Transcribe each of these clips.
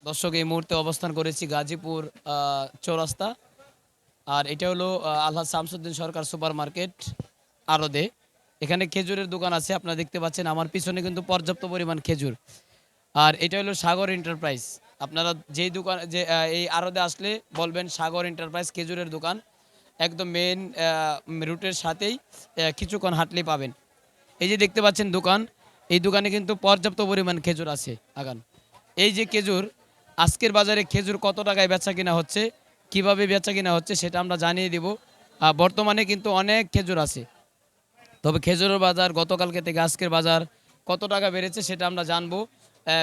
দর্শক এই মুহূর্তে অবস্থান করেছি গাজীপুর চৌরাস্তা। আর এটা হলো আলহাজ শামসুদ্দিন সরকার সুপার মার্কেট আড়তে। এখানে খেজুরের দোকান আছে, আপনারা দেখতে পাচ্ছেন আমার পিছনে কিন্তু পর্যাপ্ত পরিমাণ খেজুর। আর এটা হলো সাগর এন্টারপ্রাইজ। আপনারা যেই দোকান যে এই আড়তে আসলে বলবেন সাগর এন্টারপ্রাইজ খেজুরের দোকান, একদম মেন রুটের সাথেই কিছুক্ষণ হাঁটলেই পাবেন। এই যে দেখতে পাচ্ছেন দোকান, এই দোকানে কিন্তু পর্যাপ্ত পরিমাণ খেজুর আছে। আগান এই যে খেজুর, আজকের বাজারে খেজুর কত টাকায় বেচা কিনা হচ্ছে, কিভাবে বেচা কিনা হচ্ছে সেটা আমরা জানিয়ে দিব। বর্তমানে কিন্তু অনেক খেজুর আছে, তবে খেজুরের বাজার গতকালকে থেকে আজকের বাজার কত টাকা বেড়েছে সেটা আমরা জানবো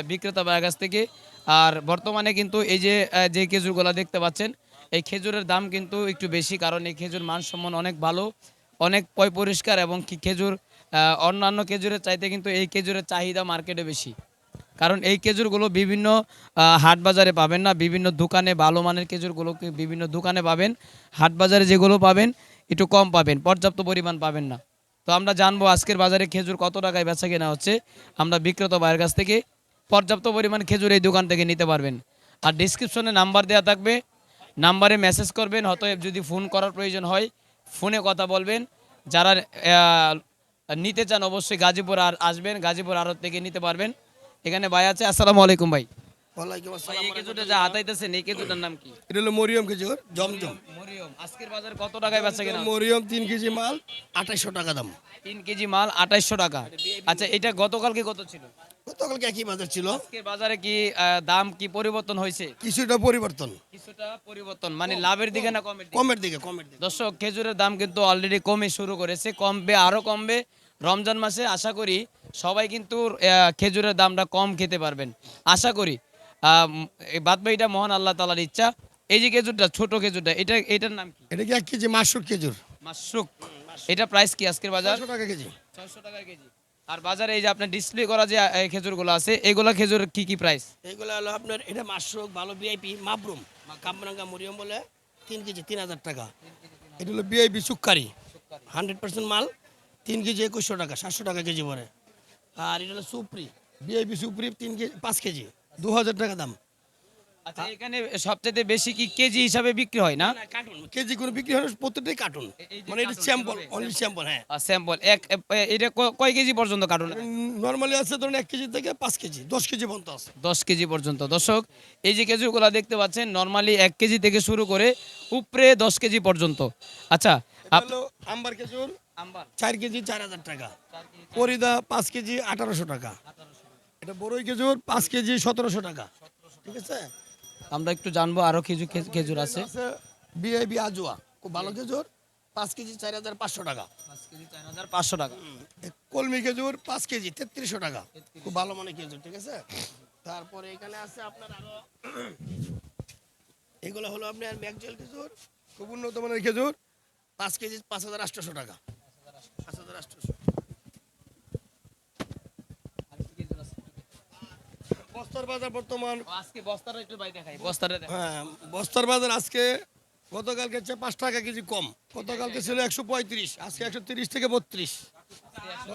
বিক্রেতা ভাইয়ের কাছ থেকে। আর বর্তমানে কিন্তু এই যে যে খেজুরগুলো দেখতে পাচ্ছেন, এই খেজুরের দাম কিন্তু একটু বেশি, কারণ এই খেজুর মানসম্মান অনেক ভালো, অনেক পরিষ্কার, এবং কি খেজুর অন্যান্য খেজুরের চাইতে কিন্তু এই খেজুরের চাহিদা মার্কেটে বেশি। কারণ এই খেজুরগুলো বিভিন্ন হাট বাজারে পাবেন না, বিভিন্ন দোকানে ভালো মানের খেজুরগুলোকে বিভিন্ন দোকানে পাবেন, হাট বাজারে যেগুলো পাবেন একটু কম পাবেন, পর্যাপ্ত পরিমাণ পাবেন না। তো আমরা জানবো আজকের বাজারে খেজুর কত টাকায় বেচা কেনা হচ্ছে আমরা বিক্রেতা ভাইয়ের কাছ থেকে। পর্যাপ্ত পরিমাণ খেজুর এই দোকান থেকে নিতে পারবেন। আর ডিসক্রিপশনে নাম্বার দেওয়া থাকবে, নাম্বারে মেসেজ করবেন, অতএব যদি ফোন করার প্রয়োজন হয় ফোনে কথা বলবেন। যারা নিতে চান অবশ্যই গাজীপুর আর আসবেন, গাজীপুর আড়ত থেকে নিতে পারবেন। এখানে ভাই আছে, আসসালামু আলাইকুম ভাই। ওয়ালাইকুম ভাই আসসালাম। এই খেজুরটা যা হাতাইতেছেন এই খেজুরটার নাম কি? এটা হলো মরিয়ম খেজুর, জমজম। মরিয়ম। আজকের বাজার কত টাকায় বেচা কেনা? মরিয়ম 3 কেজি মাল 2800 টাকা দাম। 3 কেজি মাল 2800 টাকা। আচ্ছা, এটা গতকালকে কত ছিল? গতকালকে একই বাজার ছিল, আজকের বাজারে কি দাম কি পরিবর্তন হয়েছে? কিছুটা পরিবর্তন। কিছুটা পরিবর্তন, মানে লাভের দিকে না কমের দিকে? কমের দিকে। দর্শক, খেজুরের দাম কিন্তু অলরেডি কমে শুরু করেছে, কমবে, আরো কমবে রমজান মাসে। আশা করি সবাই কিন্তু খেজুরের দামটা কম খেতে পারবেন, আশা করি। বাদ বাকিটা মহান আল্লাহ তাআলার ইচ্ছা। এই যে খেজুরটা, ছোট খেজুরটা, এটার নাম কি? এটা কি 1 কেজি মাসুক খেজুর? মাশরুক। এটা প্রাইস কি আজকের বাজার? 600 টাকা কেজি। 600 টাকা কেজি। আর বাজারে এই যে আপনার ডিসপ্লে করা যে খেজুরগুলো আছে, এগুলা খেজুর কি প্রাইস? এইগুলো হলো আপনার, এটা মাসুক ভালো ভিআইপি মাবরুম, কামরাঙ্গা মরিয়ম বলে 3 কেজি 3000 টাকা। এটা হলো ভিআইপি সুক্কারি 100% মাল, 3 কেজি 2100 টাকা, 700 টাকা কেজি পড়ে। আর এটা হলো সুপ্রি, ভিআইপি সুপ্রি 3 কেজি 5 কেজি 2000 টাকা দাম। আচ্ছা, এখানে সবচেয়ে বেশি কি কেজি হিসাবে বিক্রি হয় না? কার্টুন কেজি কোনো বিক্রি হয় না, প্রত্যেকটাই কার্টুন। এই যে মানে এটা কার্টুন স্যাম্পল, যেভাবে, অনলি স্যাম্পল। হ্যাঁ, স্যাম্পল এটা কয় কেজি পর্যন্ত কার্টুন? নরমালি আছে ধরুন 1 কেজি থেকে 5 কেজি 10 কেজি পর্যন্ত আছে। 10 কেজি পর্যন্ত। দর্শক, এই যে খেজুরগুলো দেখতে পাচ্ছেন নরমালি 1 কেজি থেকে শুরু করে উপরে 10 কেজি পর্যন্ত। আচ্ছা, এটা হলো আম্বার খেজুর, আম্বার 4 কেজি 4000 টাকা। ফরিদা 5 কেজি 1800 টাকা। এটা বড়ই খেজুর 5 কেজি 1700 টাকা। ঠিক আছে, আমরা একটু জানবো আরো খেজুর আছে। আছে বিআইবি আজোয়া, খুব ভালো খেজুর, 5 কেজি 4500 টাকা। 5 কেজি 4500 টাকা। কলমি খেজুর 5 কেজি 3300 টাকা, খুব ভালো মানের খেজুর। ঠিক আছে, তারপরে এখানে আছে আপনার আরো এগুলো হলো আপনার ম্যাকজেল খেজুর, খুব উন্নত মানের খেজুর, 5 কেজি 5800 টাকা। 5800। বস্তার বাজার বর্তমান, আজকে বস্তাটা একটু ভাই দেখাই, বস্তাটা দেখাই। হ্যাঁ, বস্তার বাজার আজকে গতকালকে চেয়ে 5 টাকা কেজি কম। গতকালকে ছিল 135, আজকে 130 থেকে 32।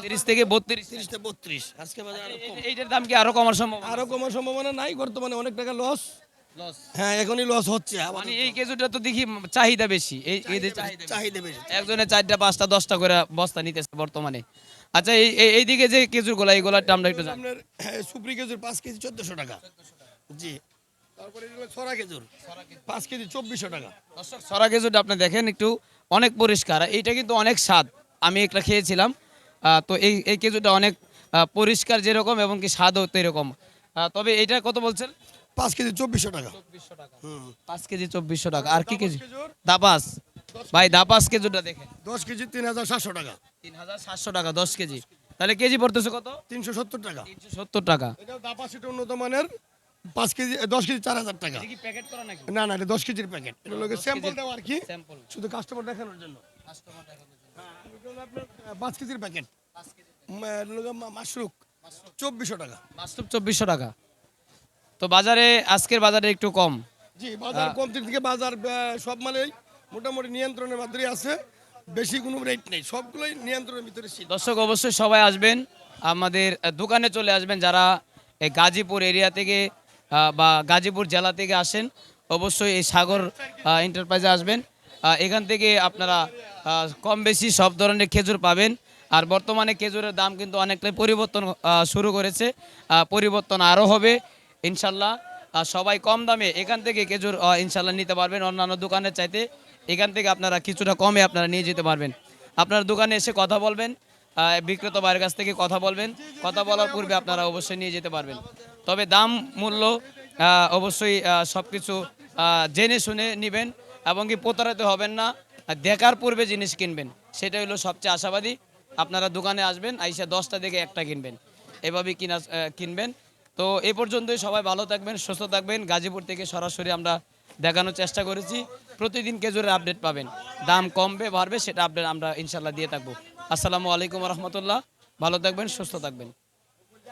30 থেকে 32। 30 থেকে 32 আজকে বাজার আরো কম। এইটার দাম কি আরো কমার সম্ভব? আরো কমার সম্ভাবনা নাই, বর্তমানে অনেক টাকা লস। লস। হ্যাঁ, এখনই লস হচ্ছে। মানে এই খেজুরটা তো দেখি চাহিদা বেশি, এদের চাহিদা বেশি। একজনে 4টা 5টা 10টা করে বস্তা নিতেছে বর্তমানে। আচ্ছা, এইদিকে যে খেজুরগুলো, এইগুলার আমরা একটু জানি। আপনার সুপ্রি খেজুর 5 কেজি 1400 টাকা। জি, তারপরে এগুলো ছড়া খেজুর 5 কেজি 2400 টাকা। দর্শক, সরা খেজুরটা আপনি দেখেন একটু, অনেক পরিষ্কার, এইটা কিন্তু অনেক স্বাদ। আমি একটা খেয়েছিলাম, তো এই খেজুরটা অনেক পরিষ্কার যেরকম, এবং কি স্বাদও এরকম। তবে এইটা কত বলছেন? 5 কেজি 2400 টাকা। 2400 টাকা। হুম, 5 কেজি 2400 টাকা। আর কি কেজি? খেজুর দাপাস। ভাই দাপাস খেজুরটা দেখেন, 10 কেজি 3700 টাকা। 3700 টাকা 10 কেজি। তাহলে কেজি পড়তেছে কত? 370 টাকা। 370 টাকা। এটা দাপাস, এটা উন্নত মানের, 5 কেজি 10 কেজি 4000 টাকা। এটা কি প্যাকেট করা নাকি? না না, এটা 10 কেজির প্যাকেট। এটা লোকে 10 স্যাম্পল কেজির দেওয়া আর কি, স্যাম্পল। শুধু কাস্টমার দেখানোর জন্য। কাস্টমার দেখানোর জন্য। হ্যাঁ, এটা হলো আপনার 5 কেজির প্যাকেট। 5 কেজি। মাশরুক 2400 টাকা। মাশরুম 2400 টাকা। তো বাজারে আজকের বাজারে একটু কম। জি, বাজার কম থেকে বাজার সব মালেই মোটামুটি নিয়ন্ত্রণের মধ্যেই আছে, বেশি কোনো রেট নেই, সবগুলোই নিয়ন্ত্রণের ভিতরে ছিল। দর্শক, অবশ্যই সবাই আসবেন, আমাদের দোকানে চলে আসবেন যারা এই গাজীপুর এরিয়া থেকে বা গাজীপুর জেলা থেকে আসেন অবশ্যই এই সাগর এন্টারপ্রাইজে আসবেন। এখান থেকে আপনারা কম বেশি সব ধরনের খেজুর পাবেন। আর বর্তমানে খেজুরের দাম কিন্তু অনেকটাই পরিবর্তন শুরু করেছে, পরিবর্তন আরও হবে ইনশাল্লাহ। সবাই কম দামে এখান থেকে খেজুর ইনশাল্লাহ নিতে পারবেন, অন্যান্য দোকানের চাইতে এখান থেকে আপনারা কিছুটা কমে আপনারা নিয়ে যেতে পারবেন। আপনার দোকানে এসে কথা বলবেন, বিক্রেতা ভাইয়ের কাছ থেকে কথা বলবেন, কথা বলার পূর্বে আপনারা অবশ্যই নিয়ে যেতে পারবেন। তবে দাম মূল্য অবশ্যই সব কিছু জেনে শুনে নেবেন এবং কি প্রতারিত হবেন না, দেখার পূর্বে জিনিস কিনবেন, সেটা হলো সবচেয়ে আশাবাদী। আপনারা দোকানে আসবেন, আইসা 10টা থেকে একটা কিনবেন, এভাবেই কিনবেন। তো এ পর্যন্তই, সবাই ভালো থাকবেন, সুস্থ থাকবেন। গাজীপুর থেকে সরাসরি আমরা দেখানোর চেষ্টা করেছি। প্রতিদিন খেজুরের আপডেট পাবেন, দাম কমবে বাড়বে সেটা আপডেট আমরা ইনশাল্লাহ দিয়ে থাকবো। আসসালামু আলাইকুম রহমতুল্লাহ, ভালো থাকবেন, সুস্থ থাকবেন।